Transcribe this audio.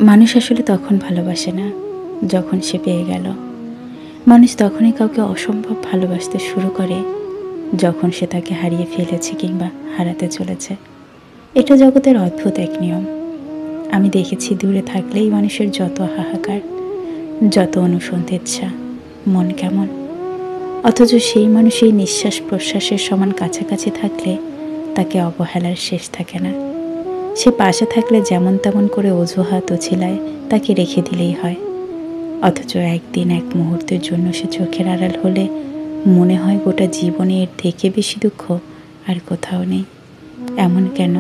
মানুষ আসলে তখন ভালোবাসে না যখন সে পেয়ে গেল। মানুষ তখনই কাউকে অসম্ভব ভালোবাসতে শুরু করে যখন সে তাকে হারিয়ে ফেলেছে কিংবা হারাতে চলেছে। এটা জগতের অদ্ভুত এক নিয়ম। আমি দেখেছি দূরে থাকলেই মানুষের যত হাহাকার, যত অনুসন্ধিৎসা, মন কেমন। অথচ সেই মানুষ এই নিঃশ্বাস প্রশ্বাসের সমান কাছাকাছি থাকলে তাকে অবহেলার শেষ থাকে না। সে পাশে থাকলে যেমন তেমন করে অজুহাত ও ছিলায় তাকে রেখে দিলেই হয়। অথচ একদিন এক মুহূর্তের জন্য সে চোখের আড়াল হলে মনে হয় গোটা জীবনে এর থেকে বেশি দুঃখ আর কোথাও নেই। এমন কেন?